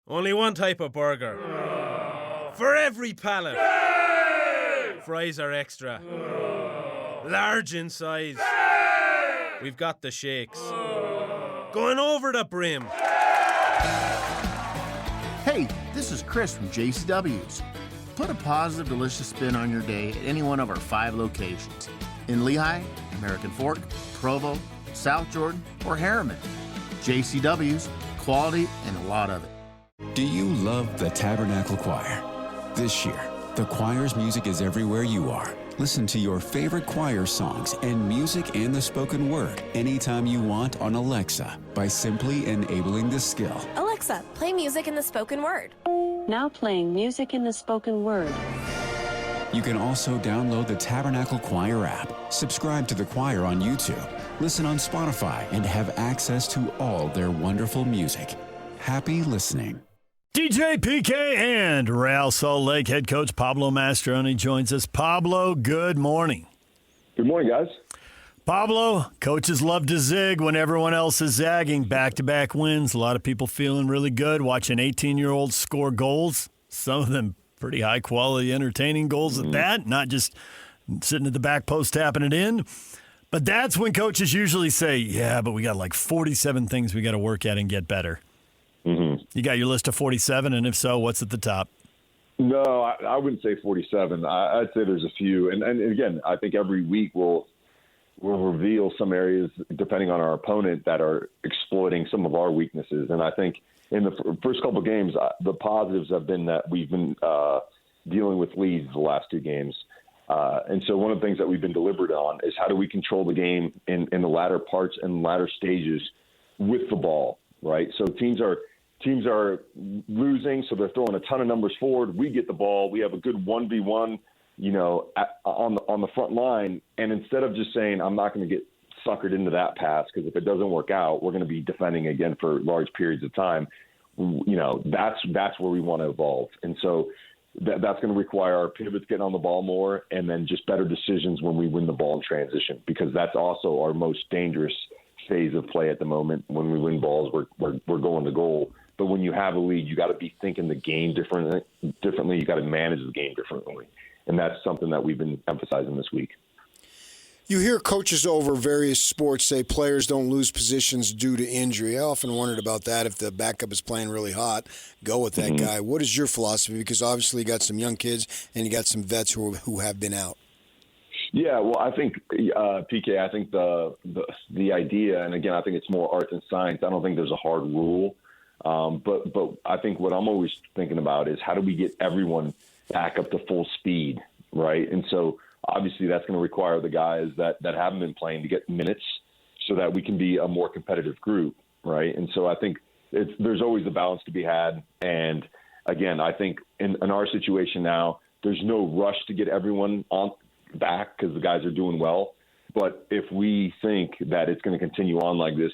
Only one type of burger. For every pallet. Fries are extra. Large in size. We've got the shakes. Going over the brim. Hey, this is Chris from JCW's. Put a positive, delicious spin on your day at any one of our 5 locations. In Lehigh, American Fork, Provo, South Jordan, or Harriman. JCW's, quality and a lot of it. Do you love the Tabernacle Choir? This year, the choir's music is everywhere you are. Listen to your favorite choir songs and music and the spoken word anytime you want on Alexa by simply enabling the skill. Alexa, play music in the spoken word. Now playing music in the spoken word. You can also download the Tabernacle Choir app, subscribe to the choir on YouTube, listen on Spotify, and have access to all their wonderful music. Happy listening. DJ PK and Real Salt Lake head coach Pablo Mastroeni joins us. Pablo, good morning. Good morning, guys. Pablo, coaches love to zig when everyone else is zagging. Back-to-back wins. A lot of people feeling really good watching 18-year-olds score goals. Some of them pretty high-quality, entertaining goals at that, not just sitting at the back post tapping it in. But that's when coaches usually say, yeah, but we got like 47 things we got to work at and get better. Mm-hmm. You got your list of 47, and if so, what's at the top? No, I wouldn't say 47. I'd say there's a few. And again, I think every week we'll reveal some areas, depending on our opponent, that are exploiting some of our weaknesses. And I think in the first couple of games, the positives have been that we've been dealing with leads the last 2 games. And so one of the things that we've been deliberate on is how do we control the game in the latter parts and latter stages with the ball, right? So teams are losing, so they're throwing a ton of numbers forward. We get the ball. We have a good 1v1, on the front line. And instead of just saying, I'm not going to get suckered into that pass, because if it doesn't work out, we're going to be defending again for large periods of time. That's where we want to evolve. And so that's going to require our pivots getting on the ball more, and then just better decisions when we win the ball in transition, because that's also our most dangerous phase of play at the moment. When we win balls, we're going to goal. But when you have a lead, you got to be thinking the game differently. You got to manage the game differently. And that's something that we've been emphasizing this week. You hear coaches over various sports say players don't lose positions due to injury. I often wondered about that. If the backup is playing really hot, go with that guy. What is your philosophy? Because obviously you got some young kids and you got some vets who have been out. Yeah, well, I think, PK, I think the idea, and again, I think it's more art than science. I don't think there's a hard rule. But I think what I'm always thinking about is how do we get everyone back up to full speed, right? And so obviously that's going to require the guys that haven't been playing to get minutes so that we can be a more competitive group, right? And so I think there's always a balance to be had. And again, I think in our situation now, there's no rush to get everyone on back because the guys are doing well. But if we think that it's going to continue on like this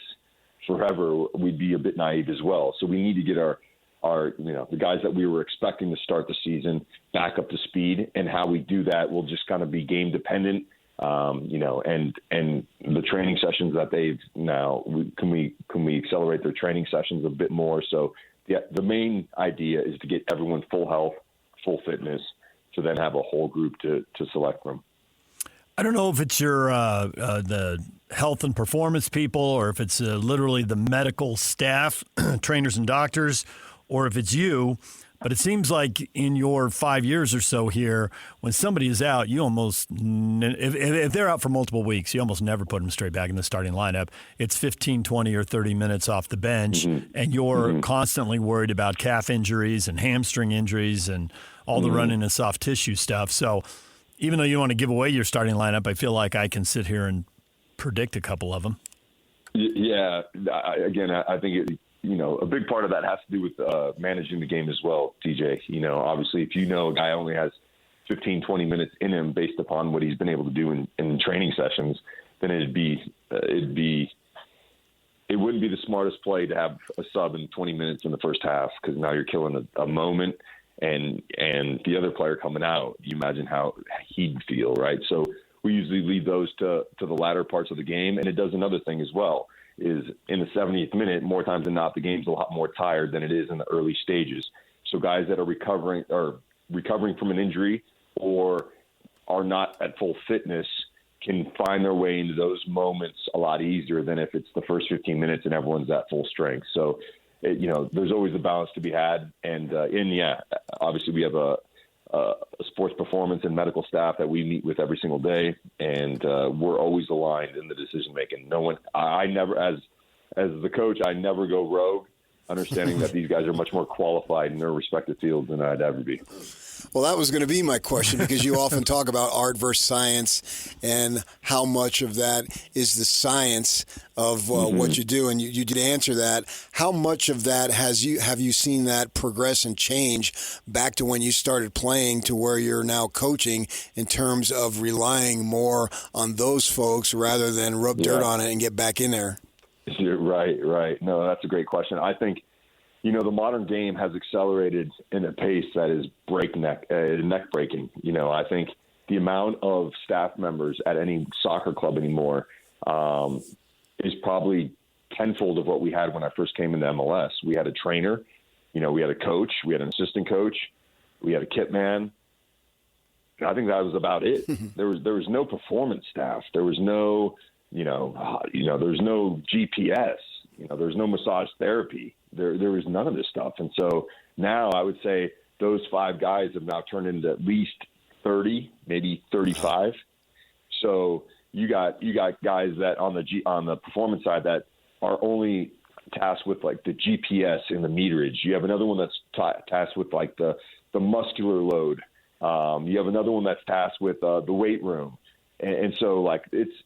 forever, we'd be a bit naive as well. So we need to get our the guys that we were expecting to start the season back up to speed, and how we do that will just kind of be game dependent. And the training sessions that they've now, can we accelerate their training sessions a bit more? So the main idea is to get everyone full health, full fitness, to then have a whole group to select from. I don't know if it's your the health and performance people, or if it's literally the medical staff, trainers and doctors, or if it's you. But it seems like in your 5 years or so here, when somebody is out, you almost, if they're out for multiple weeks, you almost never put them straight back in the starting lineup. It's 15, 20, or 30 minutes off the bench, and you're constantly worried about calf injuries and hamstring injuries and all the running and soft tissue stuff. So even though you don't want to give away your starting lineup, I feel like I can sit here and predict a couple of them. Yeah, again, I think a big part of that has to do with managing the game as well, TJ. Obviously, if a guy only has 15, 20 minutes in him based upon what he's been able to do in training sessions, then it wouldn't be the smartest play to have a sub in 20 minutes in the first half, because now you're killing a moment, and the other player coming out, you imagine how he'd feel, right? So we usually leave those to the latter parts of the game, and it does another thing as well. is in the 70th minute, more times than not, the game's a lot more tired than it is in the early stages. So guys that are recovering from an injury or are not at full fitness can find their way into those moments a lot easier than if it's the first 15 minutes and everyone's at full strength. So, there's always a balance to be had. And obviously we have a sports performance and medical staff that we meet with every single day, and we're always aligned in the decision making. No one, I never, as the coach, I never go rogue, understanding that these guys are much more qualified in their respective fields than I'd ever be. Well, that was going to be my question, because you often talk about art versus science and how much of that is the science of what you do. And you did answer that. How much of that have you seen that progress and change back to when you started playing to where you're now coaching, in terms of relying more on those folks rather than rub dirt on it and get back in there? You're right. No, that's a great question. I think, the modern game has accelerated in a pace that is neck-breaking. I think the amount of staff members at any soccer club anymore is probably tenfold of what we had when I first came into MLS. We had a trainer, we had a coach, we had an assistant coach, we had a kit man. I think that was about it. There was no performance staff. There was no, there's no GPS. There's no massage therapy. There was none of this stuff. And so now I would say those 5 guys have now turned into at least 30, maybe 35. So you got guys that on the performance side that are only tasked with like the GPS and the meterage. You have another one that's tasked with like the muscular load. You have another one that's tasked with the weight room. And so like it's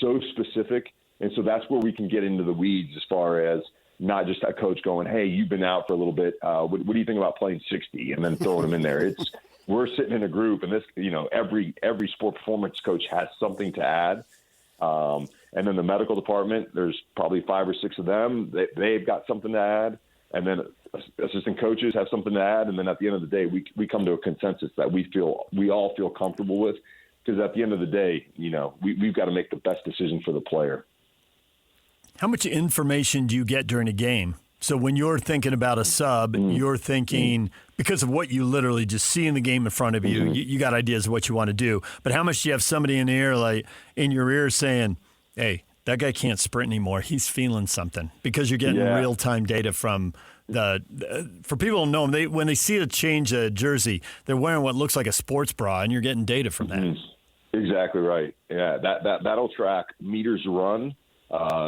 so specific. And so that's where we can get into the weeds as far as not just a coach going, hey, you've been out for a little bit. What do you think about playing 60 and then throwing them in there? We're sitting in a group, and this, every sport performance coach has something to add. And then the medical department, there's probably 5 or 6 of them. They've got something to add. And then assistant coaches have something to add. And then at the end of the day, we come to a consensus that we all feel comfortable with. Because at the end of the day, we've got to make the best decision for the player. How much information do you get during a game? So when you're thinking about a sub, you're thinking, because of what you literally just see in the game in front of you, you got ideas of what you want to do. But how much do you have somebody in the ear, like in your ear, saying, hey, that guy can't sprint anymore. He's feeling something, because you're getting real-time data from for people to know, when they see a change a jersey, they're wearing what looks like a sports bra, and you're getting data from that. Exactly right. Yeah, that'll track meters run,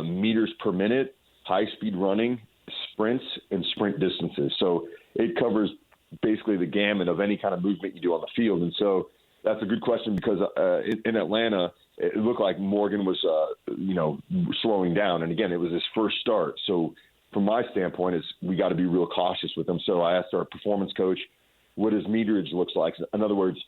meters per minute, high-speed running, sprints, and sprint distances. So it covers basically the gamut of any kind of movement you do on the field. And so that's a good question, because in Atlanta, it looked like Morgan was, slowing down. And again, it was his first start. So from my standpoint, we got to be real cautious with him. So I asked our performance coach what his meterage looks like. In other words,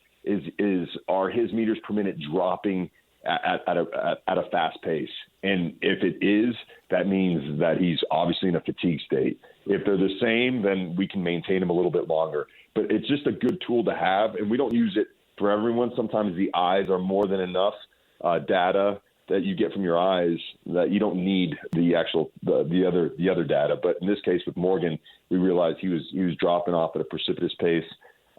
are his meters per minute dropping at a fast pace? And if it is, that means that he's obviously in a fatigue state. If they're the same, then we can maintain him a little bit longer. But it's just a good tool to have, and we don't use it for everyone. Sometimes the eyes are more than enough data that you get from your eyes, that you don't need the other data. But in this case with Morgan, we realized he was dropping off at a precipitous pace,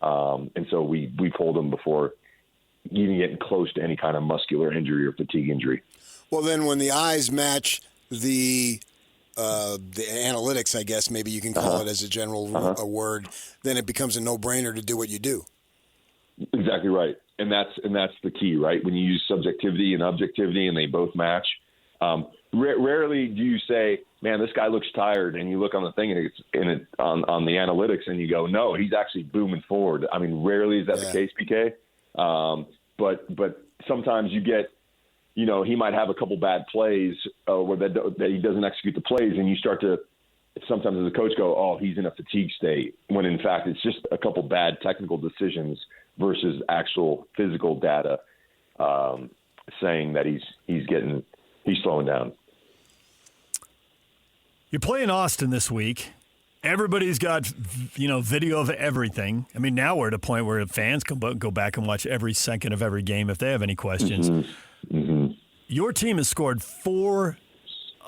and so we pulled him before even getting close to any kind of muscular injury or fatigue injury. Well, then when the eyes match the analytics, I guess maybe you can call it as a general word, then it becomes a no-brainer to do what you do. Exactly right. And that's the key, right? When you use subjectivity and objectivity and they both match, rarely do you say, man, this guy looks tired, and you look on the thing and it's on the analytics and you go, no, he's actually booming forward. I mean, rarely is that the case, PK. But sometimes you get, he might have a couple bad plays where that he doesn't execute the plays, and you start to sometimes as a coach go, oh, he's in a fatigue state, when in fact it's just a couple bad technical decisions versus actual physical data saying that he's slowing down. You're playing Austin this week. Everybody's got, video of everything. I mean, now we're at a point where fans can go back and watch every second of every game if they have any questions. Your team has scored 4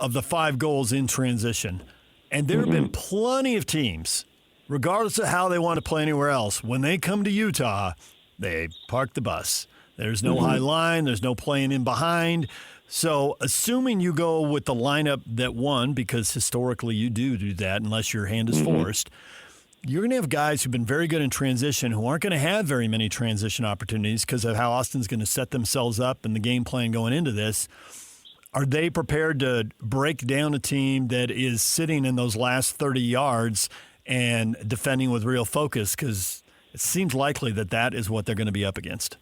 of the 5 goals in transition. And there have been plenty of teams, regardless of how they want to play anywhere else, when they come to Utah, they park the bus. There's no high line. There's no playing in behind. So assuming you go with the lineup that won, because historically you do that unless your hand is forced, you're going to have guys who've been very good in transition who aren't going to have very many transition opportunities because of how Austin's going to set themselves up and the game plan going into this. Are they prepared to break down a team that is sitting in those last 30 yards and defending with real focus? Because it seems likely that is what they're going to be up against.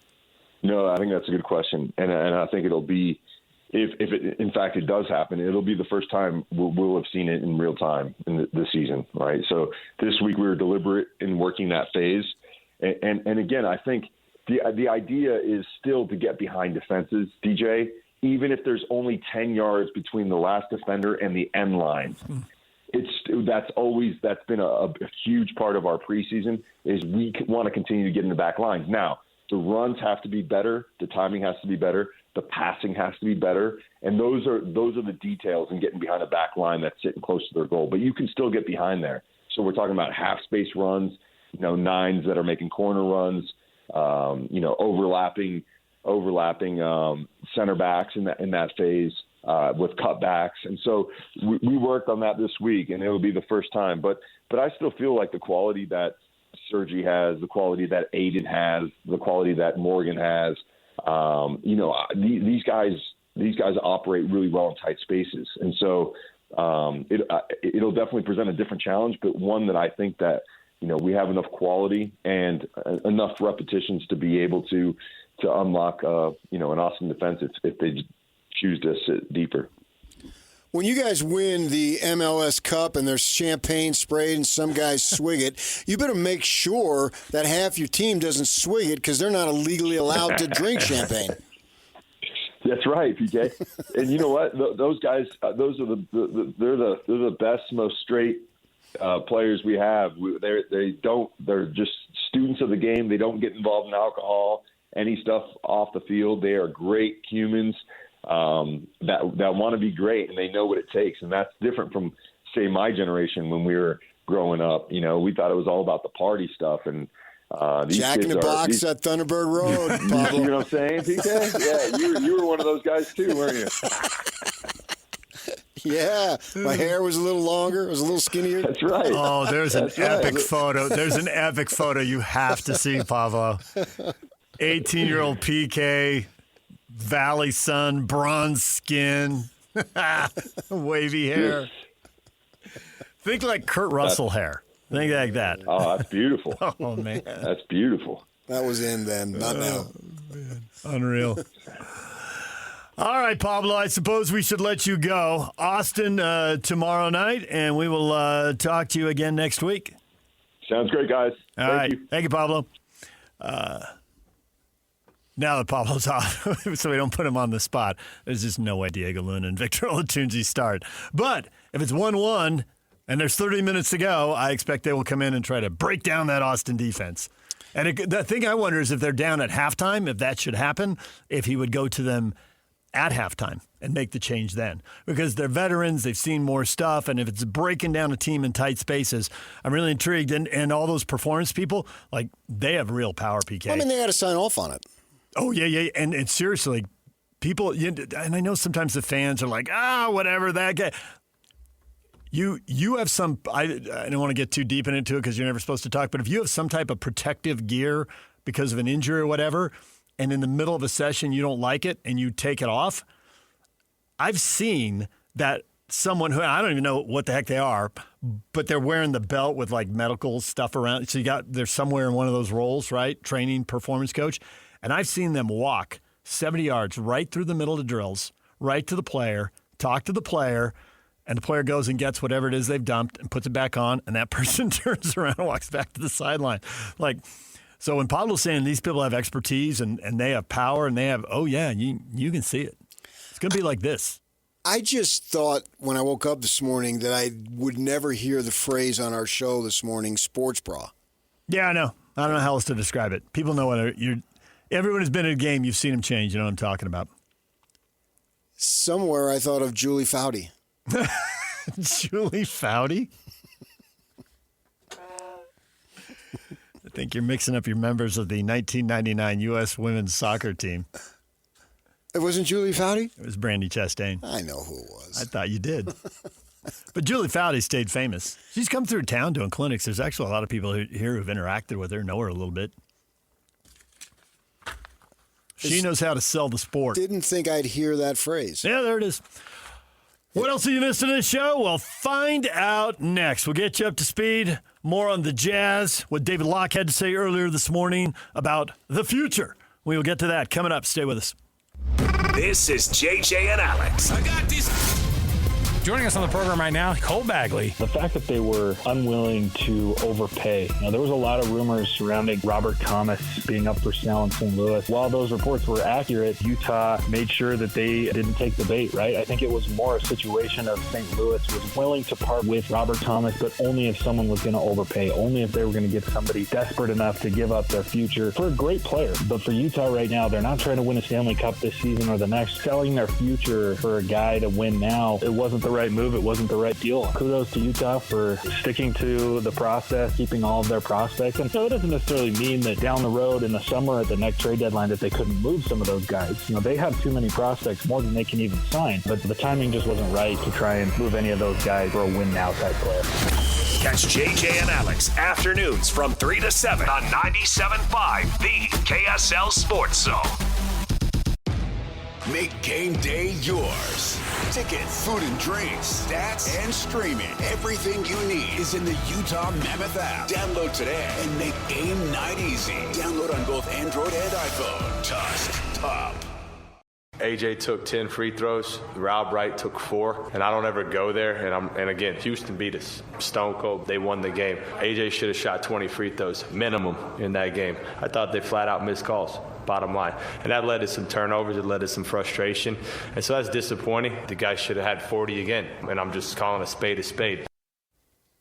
No, I think that's a good question. And I think it'll be, if it, in fact it does happen, it'll be the first time we'll have seen it in real time in this season, right? So this week we were deliberate in working that phase. And again, I think the idea is still to get behind defenses, DJ, even if there's only 10 yards between the last defender and the end line. That's been a huge part of our preseason is we want to continue to get in the back lines. Now, the runs have to be better, the timing has to be better, the passing has to be better, and those are the details in getting behind a back line that's sitting close to their goal. But you can still get behind there. So we're talking about half space runs, nines that are making corner runs, overlapping center backs in that phase with cutbacks. And so we worked on that this week, and it will be the first time. But I still feel like the quality that Sergi has, the quality that Aiden has, the quality that Morgan has, these guys operate really well in tight spaces. And so it'll definitely present a different challenge, but one that I think that, we have enough quality and enough repetitions to be able to unlock, an Austin defense if they choose to sit deeper. When you guys win the MLS Cup and there's champagne sprayed and some guys swig it, you better make sure that half your team doesn't swig it because they're not legally allowed to drink champagne. That's right, PK. And you know what? Those guys, those are they're the best, most straight players we have. They're just students of the game. They don't get involved in alcohol, any stuff off the field. They are great humans. That want to be great, and they know what it takes, and that's different from, say, my generation when we were growing up. We thought it was all about the party stuff, and these Jack in the Box at Thunderbird Road. Pablo. You know what I'm saying, PK? Yeah, you were one of those guys too, weren't you? Yeah, my hair was a little longer, it was a little skinnier. That's right. Oh, there's an epic photo. There's an epic photo you have to see, Pablo. 18-year-old PK. Valley sun, bronze skin, wavy hair. Think like Kurt Russell hair. Think like that. Oh, that's beautiful. Oh, man. That's beautiful. That was in then, not now. Man. Unreal. All right, Pablo, I suppose we should let you go. Austin tomorrow night, and we will talk to you again next week. Sounds great, guys. Thank you. Thank you, Pablo. Now that Pablo's off, so we don't put him on the spot, there's just no way Diego Luna and Victor Olatunji start. But if it's 1-1 and there's 30 minutes to go, I expect they will come in and try to break down that Austin defense. And the thing I wonder is if they're down at halftime, if that should happen, if he would go to them at halftime and make the change then. Because they're veterans, they've seen more stuff, and if it's breaking down a team in tight spaces, I'm really intrigued. And all those performance people, they have real power, PK. I mean, they got to sign off on it. Oh, yeah. And seriously, people, and I know sometimes the fans are like, whatever, that guy. You have some, I don't want to get too deep into it because you're never supposed to talk, but if you have some type of protective gear because of an injury or whatever, and in the middle of a session you don't like it and you take it off, I've seen that someone who, I don't even know what the heck they are, but they're wearing the belt with medical stuff around. So they're somewhere in one of those roles, right? Training performance coach. And I've seen them walk 70 yards right through the middle of the drills, right to the player, talk to the player, and the player goes and gets whatever it is they've dumped and puts it back on, and that person turns around and walks back to the sideline. So when Pablo's saying these people have expertise and they have power and they have, you can see it. It's going to be like this. I just thought when I woke up this morning that I would never hear the phrase on our show this morning, sports bra. Yeah, I know. I don't know how else to describe it. People know what everyone who's been in a game, you've seen them change. You know what I'm talking about. Somewhere I thought of Julie Foudy. Julie Foudy? I think you're mixing up your members of the 1999 U.S. women's soccer team. It wasn't Julie Foudy? It was Brandy Chastain. I know who it was. I thought you did. But Julie Foudy stayed famous. She's come through town doing clinics. There's actually a lot of people here who've interacted with her, know her a little bit. She knows how to sell the sport. Didn't think I'd hear that phrase. Yeah, there it is. What else have you missed in this show? Well, find out next. We'll get you up to speed. More on the Jazz, what David Locke had to say earlier this morning about the future. We will get to that coming up. Stay with us. This is JJ and Alex. I got this. Joining us on the program right now, Cole Bagley. The fact that they were unwilling to overpay. There was a lot of rumors surrounding Robert Thomas being up for sale in St. Louis. While those reports were accurate, Utah made sure that they didn't take the bait, right? I think it was more a situation of St. Louis was willing to part with Robert Thomas, but only if someone was going to overpay, only if they were going to get somebody desperate enough to give up their future for a great player. But for Utah right now, they're not trying to win a Stanley Cup this season or the next. Selling their future for a guy to win now, it wasn't the right move. It wasn't the right deal. Kudos to Utah for sticking to the process, keeping all of their prospects. And so it doesn't necessarily mean that down the road in the summer at the next trade deadline that they couldn't move some of those guys. They have too many prospects, more than they can even sign. But the timing just wasn't right to try and move any of those guys for a win-now type player. Catch JJ and Alex afternoons from 3 to 7 on 97.5, the KSL Sports Zone. Make game day yours. Tickets, food and drinks, stats, and streaming. Everything you need is in the Utah Mammoth app. Download today and make game night easy. Download on both Android and iPhone. Tusk Top. AJ took 10 free throws. Rob Wright took 4, and I don't ever go there. And again, Houston beat us. Stone cold. They won the game. AJ should have shot 20 free throws minimum in that game. I thought they flat out missed calls. Bottom line. And that led to some turnovers. It led to some frustration. And so that's disappointing. The guy should have had 40 again. And I'm just calling a spade a spade.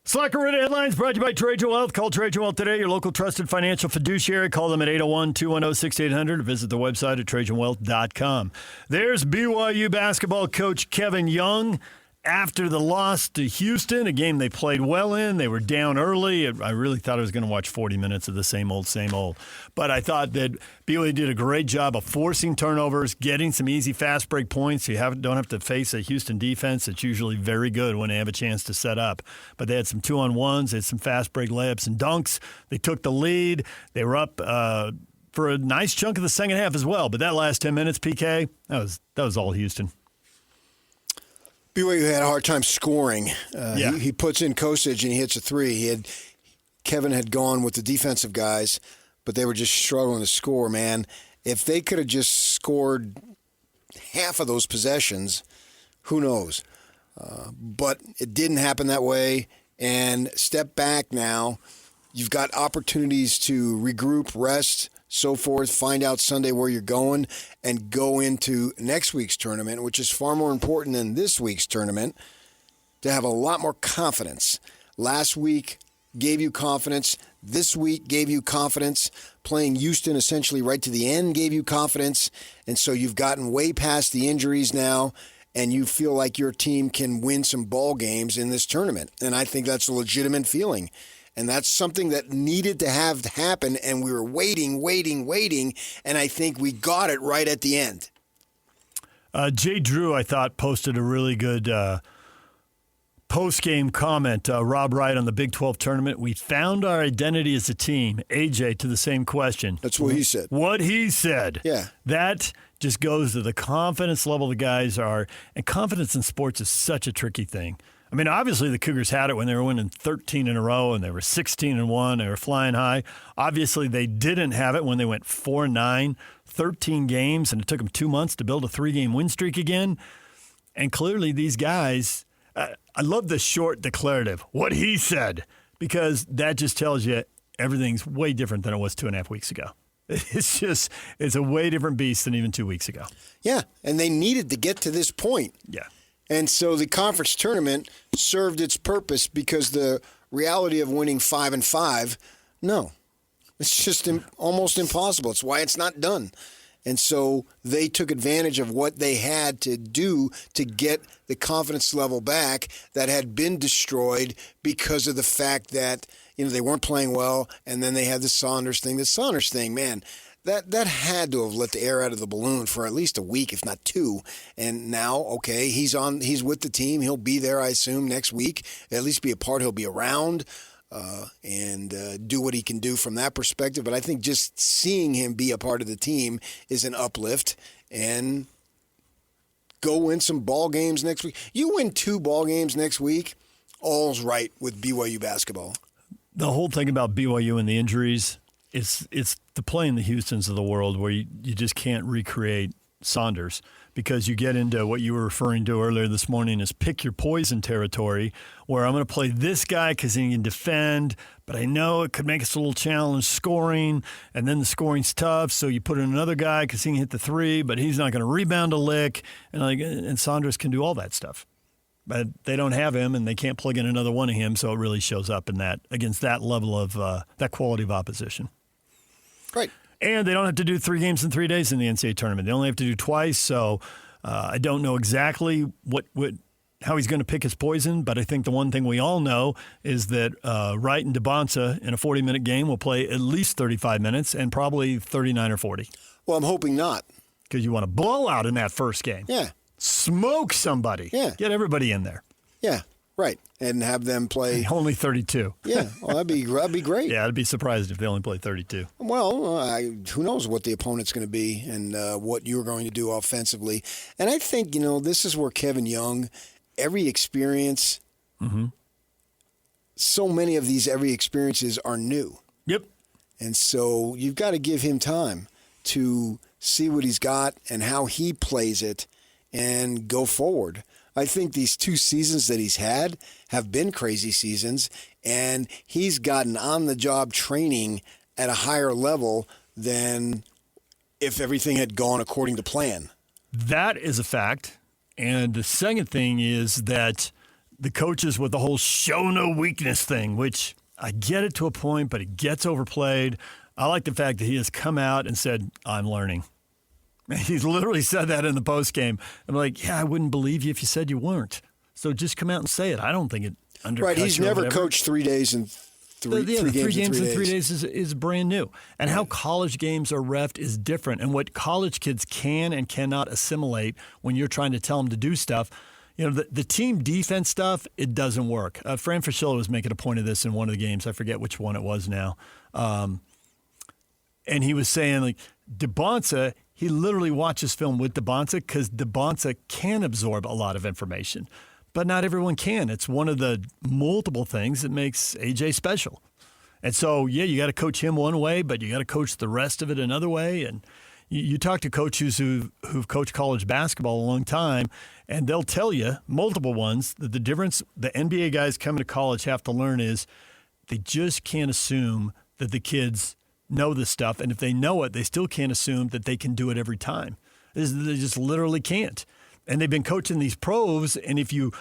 Slacker Reddit Headlines brought to you by Trajan Wealth. Call Trajan Wealth today, your local trusted financial fiduciary. Call them at 801-210-6800 or visit the website at TrajanWealth.com. There's BYU basketball coach Kevin Young. After the loss to Houston, a game they played well in, they were down early. I really thought I was going to watch 40 minutes of the same old. But I thought that BYU did a great job of forcing turnovers, getting some easy fast break points. You don't have to face a Houston defense that's usually very good when they have a chance to set up. But they had some 2-on-1s, they had some fast break layups and dunks. They took the lead. They were up for a nice chunk of the second half as well. But that last 10 minutes, PK, that was all Houston. BYU had a hard time scoring. He puts in Kosich and he hits a three. Kevin had gone with the defensive guys, but they were just struggling to score, man. If they could have just scored half of those possessions, who knows? But it didn't happen that way. And step back now. You've got opportunities to regroup, rest, so forth, find out Sunday where you're going, and go into next week's tournament, which is far more important than this week's tournament, to have a lot more confidence. Last week gave you confidence. This week gave you confidence. Playing Houston essentially right to the end gave you confidence. And so you've gotten way past the injuries now, and you feel like your team can win some ball games in this tournament. And I think that's a legitimate feeling. And that's something that needed to have happen, and we were waiting, and I think we got it right at the end. Jay Drew, I thought, posted a really good post-game comment. Rob Wright on the Big 12 tournament. We found our identity as a team. AJ to the same question. That's what he said. What he said. Yeah. That just goes to the confidence level the guys are. And confidence in sports is such a tricky thing. I mean, obviously the Cougars had it when they were winning 13 in a row and they were 16-1. They were flying high. Obviously they didn't have it when they went 4-9, 13 games, and it took them 2 months to build a 3-game win streak again. And clearly these guys, I love the short declarative, what he said, because that just tells you everything's way different than it was 2.5 weeks ago. It's a way different beast than even 2 weeks ago. Yeah, and they needed to get to this point. Yeah. And so the conference tournament served its purpose, because the reality of winning 5-5, no. It's just almost impossible. It's why it's not done. And so they took advantage of what they had to do to get the confidence level back that had been destroyed because of the fact that, they weren't playing well, and then they had the Saunders thing. The Saunders thing, man, that had to have let the air out of the balloon for at least a week, if not two. And now, okay, he's with the team. He'll be there, I assume, next week. At least be a part. He'll be around. And do what he can do from that perspective. But I think just seeing him be a part of the team is an uplift. And go win some ball games next week. You win 2 ball games next week, all's right with BYU basketball. The whole thing about BYU and the injuries, it's the playing the Houstons of the world where you just can't recreate Saunders, because you get into what you were referring to earlier this morning as pick your poison territory, where I'm going to play this guy because he can defend, but I know it could make us a little challenge scoring, and then the scoring's tough, so you put in another guy because he can hit the 3, but he's not going to rebound a lick, and Saunders can do all that stuff. But they don't have him, and they can't plug in another one of him, so it really shows up in that against that level of that quality of opposition. Right. And they don't have to do 3 games in 3 days in the NCAA tournament. They only have to do twice, so I don't know exactly how he's going to pick his poison, but I think the one thing we all know is that Wright and DeBonsa in a 40-minute game will play at least 35 minutes and probably 39 or 40. Well, I'm hoping not. Because you want a blowout in that first game. Yeah. Smoke somebody. Yeah. Get everybody in there. Yeah, right. And have them play. Only 32. Yeah, well, that'd be great. Yeah, I'd be surprised if they only play 32. Well, who knows what the opponent's going to be and what you're going to do offensively. And I think, this is where Kevin Young, every experience, so many of these every experiences are new. Yep. And so you've got to give him time to see what he's got and how he plays it and go forward. I think these 2 seasons that he's had have been crazy seasons, and he's gotten on-the-job training at a higher level than if everything had gone according to plan. That is a fact. And the second thing is that the coaches with the whole show no weakness thing, which I get it to a point, but it gets overplayed. I like the fact that he has come out and said, I'm learning. He's literally said that in the postgame. I'm like, yeah, I wouldn't believe you if you said you weren't. So just come out and say it. I don't think it undercuts. Right, he's you never whatever. Coached 3 days in three games in 3 days is brand new. And how college games are reffed is different. And what college kids can and cannot assimilate when you're trying to tell them to do stuff. The team defense stuff, it doesn't work. Fran Fraschilla was making a point of this in one of the games. I forget which one it was now. And he was saying, DeBonsa, he literally watches film with DeBonsa because DeBonsa can absorb a lot of information. But not everyone can. It's one of the multiple things that makes AJ special. And so, yeah, you got to coach him one way, but you got to coach the rest of it another way. And you talk to coaches who've coached college basketball a long time, and they'll tell you, multiple ones, that the difference the NBA guys coming to college have to learn is they just can't assume that the kids know this stuff. And if they know it, they still can't assume that they can do it every time. They just literally can't. And they've been coaching these pros, and if you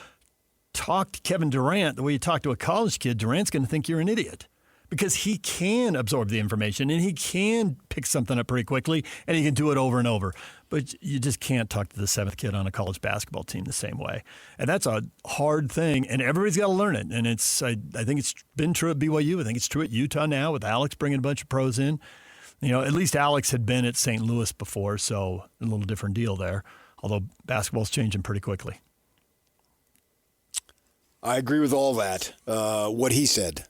talk to Kevin Durant the way you talk to a college kid, Durant's going to think you're an idiot because he can absorb the information and he can pick something up pretty quickly and he can do it over and over. But you just can't talk to the 7th kid on a college basketball team the same way. And that's a hard thing, and everybody's got to learn it. And I think it's been true at BYU. I think it's true at Utah now with Alex bringing a bunch of pros in. At least Alex had been at St. Louis before, so a little different deal there. Although basketball's changing pretty quickly. I agree with all that, what he said.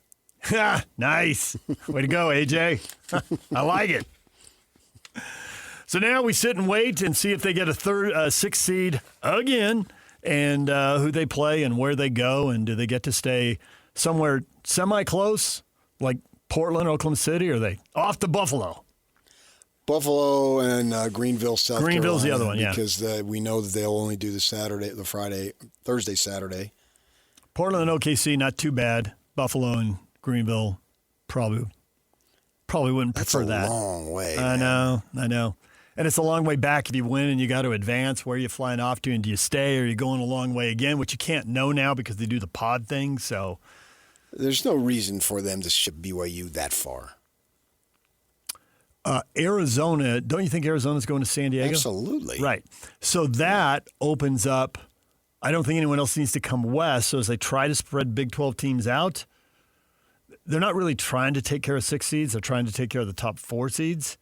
Nice. Way to go, AJ. I like it. So now we sit and wait and see if they get a 6th seed again and who they play and where they go, and do they get to stay somewhere semi-close like Portland, Oklahoma City, or are they off to Buffalo? Buffalo and Greenville, South Carolina. Greenville's the other one, yeah. Because we know that they'll only do Thursday, Saturday. Portland and OKC, not too bad. Buffalo and Greenville, probably wouldn't prefer that. That's a long way. I know. And it's a long way back if you win and you got to advance. Where are you flying off to, and do you stay, or are you going a long way again, which you can't know now because they do the pod thing. So there's no reason for them to ship BYU that far. Arizona, don't you think Arizona's going to San Diego? Absolutely. Right. So that opens up, I don't think anyone else needs to come west. So as they try to spread Big 12 teams out, they're not really trying to take care of 6 seeds. They're trying to take care of the top 4 seeds.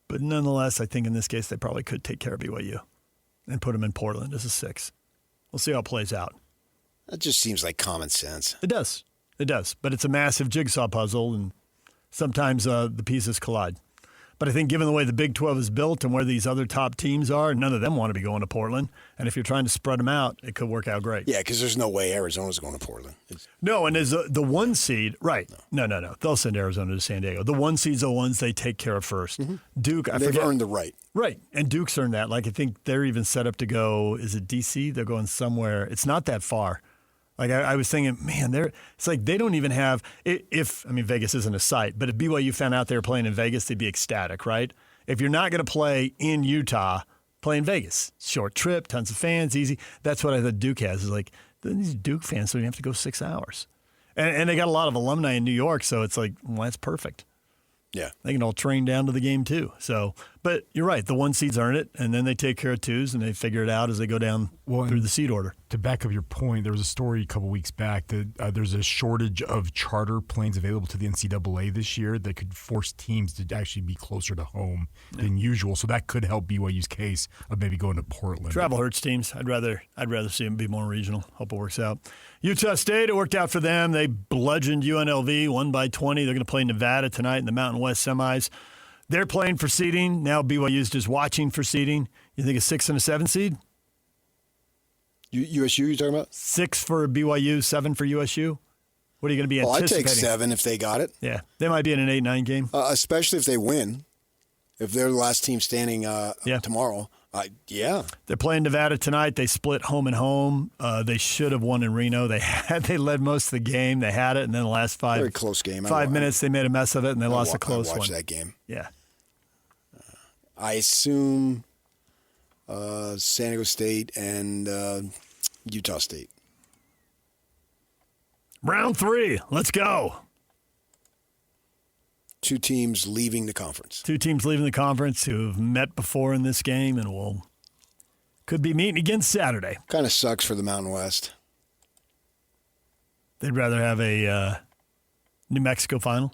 But nonetheless, I think in this case, they probably could take care of BYU and put them in Portland as a 6. We'll see how it plays out. That just seems like common sense. It does. It does. But it's a massive jigsaw puzzle, and sometimes the pieces collide. But I think given the way the Big 12 is built and where these other top teams are, none of them want to be going to Portland. And if you're trying to spread them out, it could work out great. Yeah, because there's no way Arizona's going to Portland. No, and as the 1 seed, right. No. They'll send Arizona to San Diego. The 1 seeds are the ones they take care of first. Mm-hmm. Duke, They've earned the right. Right, and Duke's earned that. Like, I think they're even set up to go, is it D.C.? They're going somewhere. It's not that far. Like, I was thinking, man, it's like they don't even have, Vegas isn't a site, but if BYU found out they were playing in Vegas, they'd be ecstatic, right? If you're not going to play in Utah, play in Vegas. Short trip, tons of fans, easy. That's what I thought Duke has, is like, these Duke fans don't even have to go 6 hours. And they got a lot of alumni in New York, so it's like, well, that's perfect. Yeah. They can all train down to the game, too. So, but you're right. The 1 seeds earn it, and then they take care of 2s, and they figure it out as they go down through the seed order. To back up your point, there was a story a couple weeks back that there's a shortage of charter planes available to the NCAA this year that could force teams to actually be closer to home than usual. So that could help BYU's case of maybe going to Portland. Travel hurts teams. I'd rather see them be more regional. Hope it works out. Utah State, it worked out for them. They bludgeoned UNLV, won by 20. They're going to play Nevada tonight in the Mountain West semis. They're playing for seeding. Now BYU's just watching for seeding. You think a 6 and a 7 seed? USU you're talking about? 6 for BYU, 7 for USU? What are you going to be anticipating? I'd take 7 if they got it. Yeah, they might be in an 8-9 game. Especially if they win. If they're the last team standing tomorrow. Yeah. They're playing Nevada tonight. They split home and home. They should have won in Reno. They led most of the game. They had it, and then the last very close game. 5 minutes, they made a mess of it, and they lost a close one. I watched that game. Yeah. I assume San Diego State and Utah State. Round 3. Let's go. 2 teams leaving the conference. 2 teams leaving the conference who have met before in this game and could be meeting again Saturday. Kind of sucks for the Mountain West. They'd rather have a New Mexico final.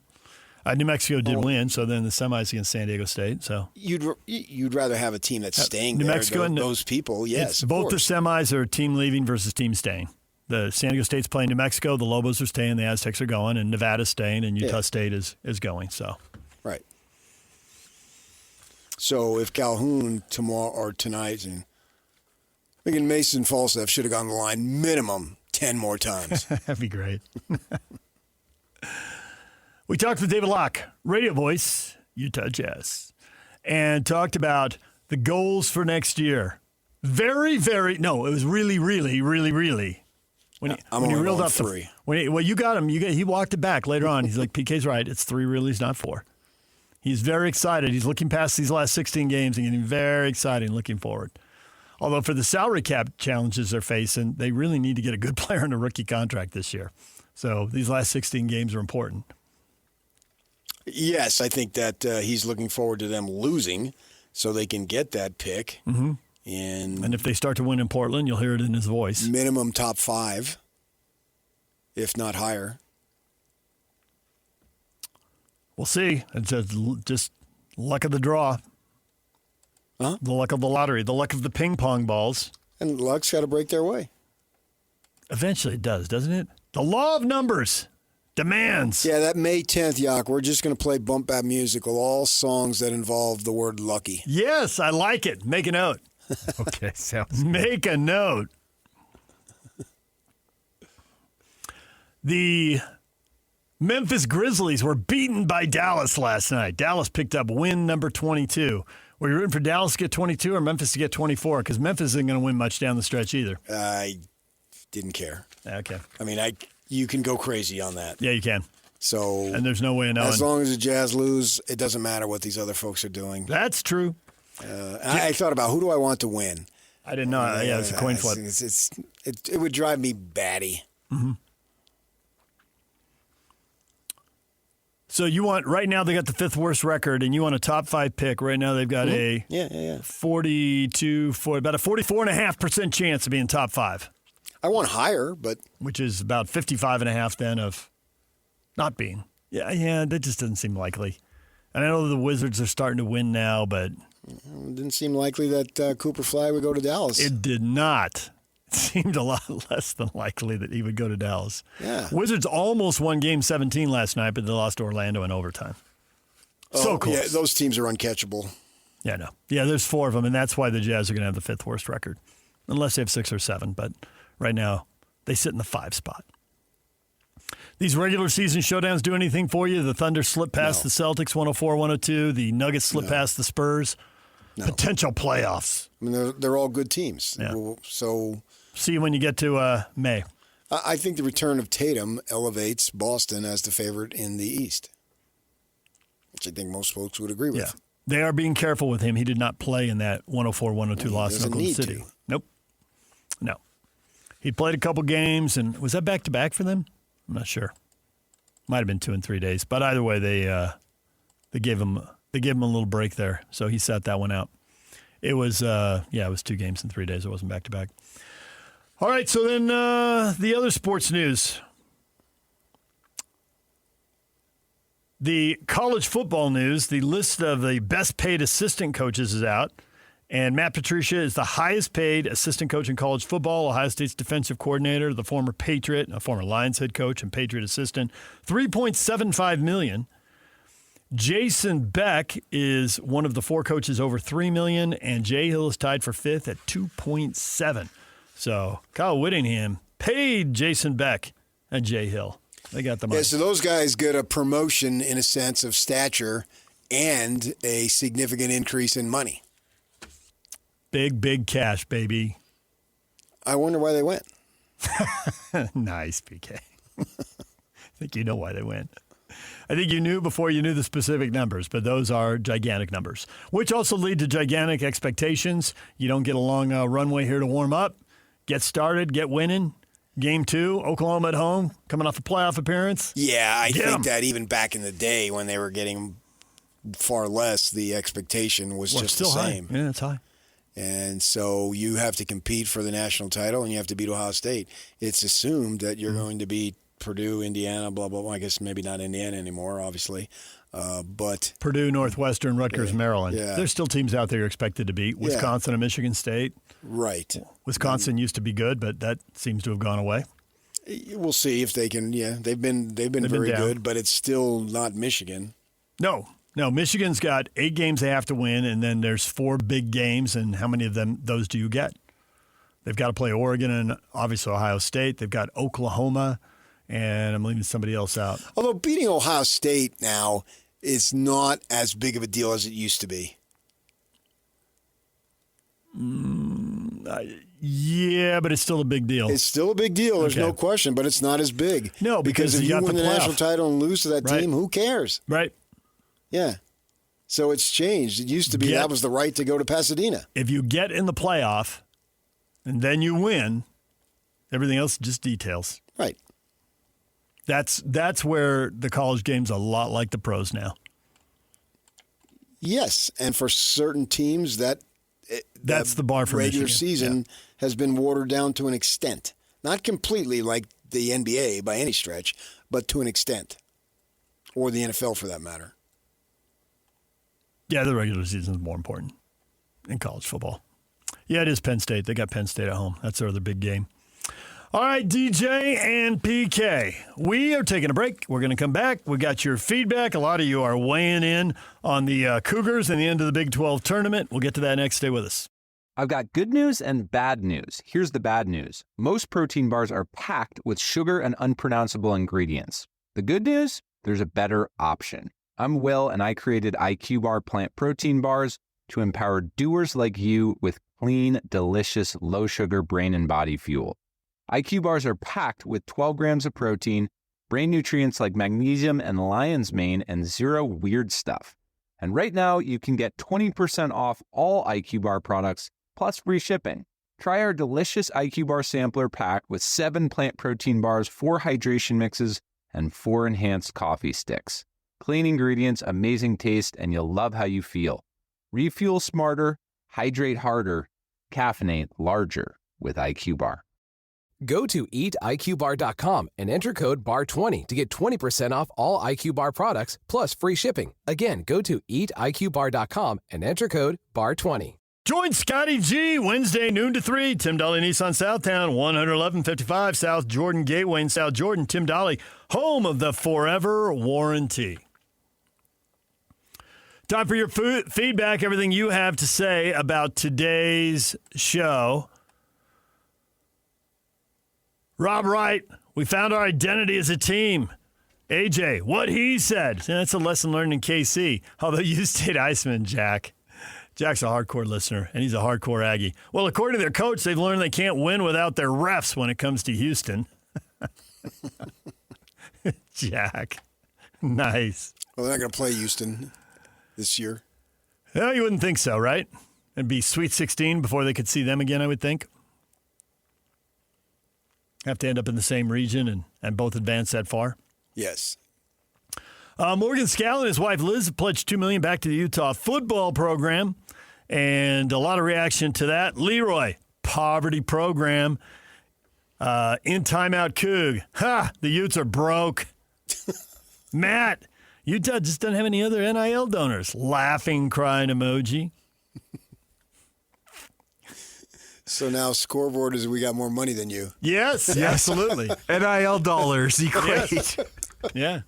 New Mexico did win, so then the semis against San Diego State. So you'd rather have a team that's staying New there. Mexico and those people, yes. It's both the semis are team leaving versus team staying. The San Diego State's playing New Mexico. The Lobos are staying. The Aztecs are going, and Nevada's staying, and Utah State is going. So, right. So if Calhoun tomorrow or tonight, and I think Mason Falstaff should have gone the line minimum 10 more times. That'd be great. We talked with David Locke, radio voice, Utah Jazz, and talked about the goals for next year. It was really, really, really, really. When he reeled up 3. You got him. He walked it back later on. He's like, PK's right. It's 3 reallys, not 4. He's very excited. He's looking past these last 16 games and getting very excited and looking forward. Although for the salary cap challenges they're facing, they really need to get a good player in a rookie contract this year. So these last 16 games are important. Yes, I think that he's looking forward to them losing so they can get that pick. Mm-hmm. And if they start to win in Portland, you'll hear it in his voice. Minimum top 5, if not higher. We'll see. It's just luck of the draw. Huh? The luck of the lottery. The luck of the ping pong balls. And luck's got to break their way. Eventually it does, doesn't it? The law of numbers demands. Yeah, that May 10th, Yak, we're just going to play Bump Bap Musical, all songs that involve the word lucky. Yes, I like it. Make a note. Okay, sounds Make a note. The Memphis Grizzlies were beaten by Dallas last night. Dallas picked up win number 22. Were you rooting for Dallas to get 22 or Memphis to get 24? Because Memphis isn't going to win much down the stretch either. I didn't care. Okay. I mean, you can go crazy on that. Yeah, you can. And there's no way of knowing. As long as the Jazz lose, it doesn't matter what these other folks are doing. That's true. I thought about who do I want to win. I didn't know. Yeah, it's a coin flip. It would drive me batty. Mm-hmm. So you want, right now they got the 5th worst record, and you want a top 5 pick. Right now they've got a 44.5% chance of being top 5. I want higher, but which is about 55.5 then of not being. Yeah, that just doesn't seem likely. And I know the Wizards are starting to win now, but it didn't seem likely that Cooper Flag would go to Dallas. It did not. It seemed a lot less than likely that he would go to Dallas. Yeah. Wizards almost won Game 17 last night, but they lost to Orlando in overtime. So close. Yeah, those teams are uncatchable. Yeah, no. Yeah, there's 4 of them, and that's why the Jazz are going to have the 5th worst record, unless they have 6 or 7. But right now, they sit in the 5 spot. These regular season showdowns do anything for you? The Thunder slip past the Celtics 104-102. The Nuggets slip past the Spurs. Potential playoffs. I mean, they're all good teams. Yeah. So see you when you get to May. I think the return of Tatum elevates Boston as the favorite in the East, which I think most folks would agree with. Yeah. They are being careful with him. He did not play in that 104-102 loss in Oklahoma City. Nope. No. He played a couple games, and was that back-to-back for them? I'm not sure. Might have been 2 and 3 days. But either way, they gave him a little break there, so he sat that one out. It was it was 2 games in 3 days. It wasn't back-to-back. All right, so then the other sports news. The college football news, the list of the best-paid assistant coaches is out, and Matt Patricia is the highest-paid assistant coach in college football, Ohio State's defensive coordinator, the former Patriot, a former Lions head coach and Patriot assistant, $3.75 million. Jason Beck is one of the 4 coaches over $3 million, and Jay Hill is tied for 5th at $2.7. So Kyle Whittingham paid Jason Beck and Jay Hill. They got the money. Yeah, so those guys get a promotion in a sense of stature and a significant increase in money. Big cash, baby. I wonder why they went. Nice, PK. I think you know why they went. I think you knew before you knew the specific numbers, but those are gigantic numbers, which also lead to gigantic expectations. You don't get a long runway here to warm up. Get started, get winning. Game 2, Oklahoma at home, coming off a playoff appearance. Yeah, I think that even back in the day when they were getting far less, the expectation was just still the same. High. Yeah, it's high. And so you have to compete for the national title, and you have to beat Ohio State. It's assumed that you're going to beat Purdue, Indiana, blah, blah, blah. I guess maybe not Indiana anymore, obviously. But Purdue, Northwestern, Rutgers, Maryland. Yeah. There's still teams out there you're expected to beat. Wisconsin and Michigan State. Right. Wisconsin used to be good, but that seems to have gone away. We'll see if they can. Yeah, they've been very good, but it's still not Michigan. No, Michigan's got 8 games they have to win, and then there's 4 big games, and how many of those do you get? They've got to play Oregon and obviously Ohio State. They've got Oklahoma, and I'm leaving somebody else out. Although beating Ohio State now is not as big of a deal as it used to be. Yeah, but it's still a big deal. It's still a big deal. There's no question, but it's not as big. No, because if you win the playoff. national title and lose to that team, who cares? Right. Yeah. So it's changed. It used to be that was the right to go to Pasadena. If you get in the playoff and then you win, everything else is just details. Right. That's where the college game's a lot like the pros now. Yes, and for certain teams that's the bar for regular Michigan. season has been watered down to an extent. Not completely like the NBA by any stretch, but to an extent. Or the NFL for that matter. Yeah, the regular season is more important in college football. Yeah, it is Penn State. They got Penn State at home. That's their other big game. All right, DJ and PK, we are taking a break. We're going to come back. We got your feedback. A lot of you are weighing in on the Cougars and the end of the Big 12 tournament. We'll get to that next. Stay with us. I've got good news and bad news. Here's the bad news. Most protein bars are packed with sugar and unpronounceable ingredients. The good news? There's a better option. I'm Will, and I created IQ Bar plant protein bars to empower doers like you with clean, delicious, low-sugar brain and body fuel. IQ bars are packed with 12 grams of protein, brain nutrients like magnesium and lion's mane, and 0 weird stuff. And right now, you can get 20% off all IQ Bar products, plus free shipping. Try our delicious IQ Bar sampler pack with 7 plant protein bars, 4 hydration mixes, and 4 enhanced coffee sticks. Clean ingredients, amazing taste, and you'll love how you feel. Refuel smarter, hydrate harder, caffeinate larger with IQ Bar. Go to eatiqbar.com and enter code BAR20 to get 20% off all IQ Bar products plus free shipping. Again, go to eatiqbar.com and enter code BAR20. Join Scotty G Wednesday, noon to 3. Tim Dahle Nissan Southtown, 11155 South Jordan Gateway in South Jordan. Tim Dahle, home of the Forever Warranty. Time for your feedback, everything you have to say about today's show. Rob Wright, we found our identity as a team. AJ, what he said. That's a lesson learned in KC. Although you stayed Iceman, Jack. Jack's a hardcore listener, and he's a hardcore Aggie. Well, according to their coach, they've learned they can't win without their refs when it comes to Houston. Jack. Nice. Well, they're not going to play Houston this year. Well, you wouldn't think so, right? It'd be Sweet 16 before they could see them again, I would think. Have to end up in the same region and both advance that far. Yes. Morgan Scallon and his wife Liz have pledged $2 million back to the Utah football program, and a lot of reaction to that. Leroy, poverty program, in timeout Coug. Ha! The Utes are broke. Matt, Utah just doesn't have any other NIL donors. Laughing, crying emoji. So now scoreboard is we got more money than you. Yes, absolutely. NIL dollars equate. Yes. Yeah.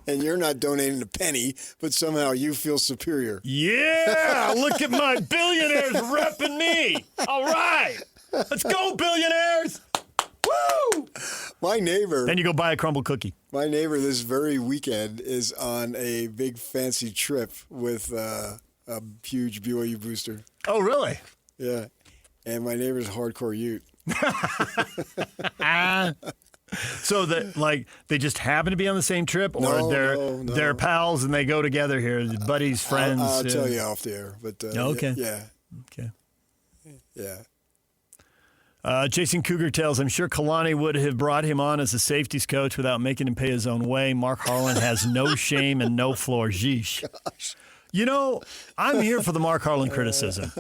And you're not donating a penny, but somehow you feel superior. Yeah, look at my billionaires repping me. All right. Let's go, billionaires. Woo! My neighbor. Then you go buy a crumble cookie. My neighbor this very weekend is on a big fancy trip with a huge BYU booster. Oh, really? Yeah. And my neighbor's a hardcore Ute. So that they just happen to be on the same trip, or No. they're pals and they go together here, buddies, friends. I'll tell you off the air, but okay, yeah, okay, yeah. Jason Cougar tells, I'm sure Kalani would have brought him on as a safeties coach without making him pay his own way. Mark Harlan has no shame and no floor. Jeesh. Gosh. You know, I'm here for the Mark Harlan criticism,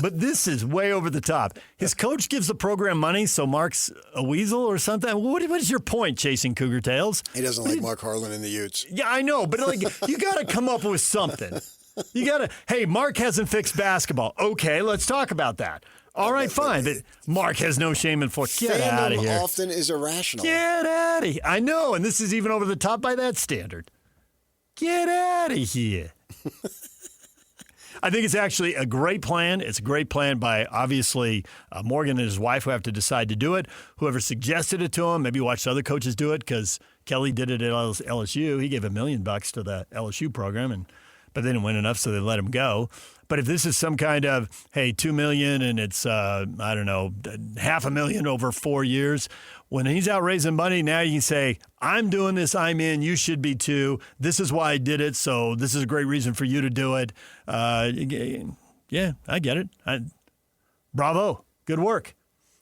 but this is way over the top. His coach gives the program money, so Mark's a weasel or something. What is your point, chasing Cougar Tails? He doesn't like Mark Harlan and the Utes. Yeah, I know, but you got to come up with something. You got to, hey, Mark hasn't fixed basketball. Okay, let's talk about that. All right, fine. But Mark has no shame in floor. Get out of here. Fandom often is irrational. Get out of here. I know, and this is even over the top by that standard. Get out of here. I think it's actually a great plan. It's a great plan by, obviously, Morgan and his wife who have to decide to do it. Whoever suggested it to him, maybe watched other coaches do it because Kelly did it at LSU. He gave $1 million to the LSU program, but they didn't win enough, so they let him go. But if this is some kind of, hey, $2 million and it's, I don't know, $500,000 over 4 years, when he's out raising money, now you can say, I'm doing this, I'm in, you should be too. This is why I did it, so this is a great reason for you to do it. Yeah, I get it. Bravo. Good work.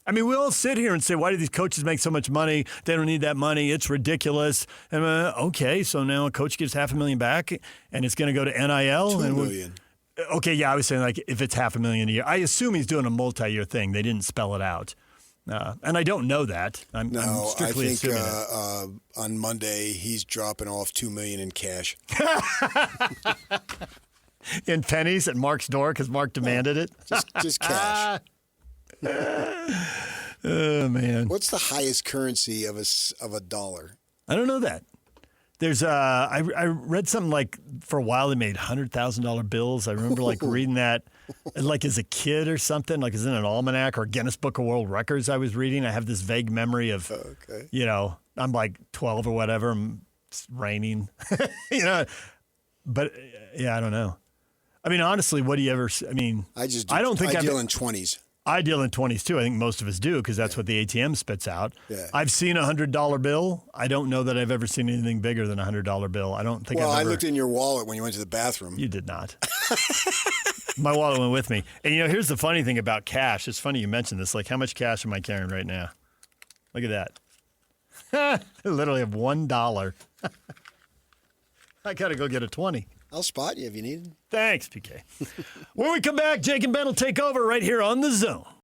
I mean, we all sit here and say, why do these coaches make so much money? They don't need that money. It's ridiculous. And okay, so now a coach gives $500,000 back, and it's going to go to NIL. $2 million. Okay, yeah, I was saying if it's $500,000 a year. I assume he's doing a multi-year thing. They didn't spell it out. And I don't know that. I'm strictly assuming it. On Monday he's dropping off $2 million in cash. In pennies at Mark's door because Mark demanded it. Just cash. Oh man! What's the highest currency of a dollar? I don't know that. There's I read something like for a while they made $100,000 bills. I remember reading that as a kid or something, like it's in an almanac or Guinness Book of World Records I was reading. I have this vague memory of, I'm like 12 or whatever. It's raining, but yeah, I don't know. I mean, honestly, what do you ever, I mean, I deal in 20s. I deal in 20s too. I think most of us do because that's what the ATM spits out. Yeah. I've seen a $100 bill. I don't know that I've ever seen anything bigger than a $100 bill. I don't think I looked in your wallet when you went to the bathroom. You did not. My wallet went with me. And, here's the funny thing about cash. It's funny you mentioned this. Like, how much cash am I carrying right now? Look at that. I literally have $1. I got to go get a 20. I'll spot you if you need it. Thanks, PK. When we come back, Jake and Ben will take over right here on The Zone.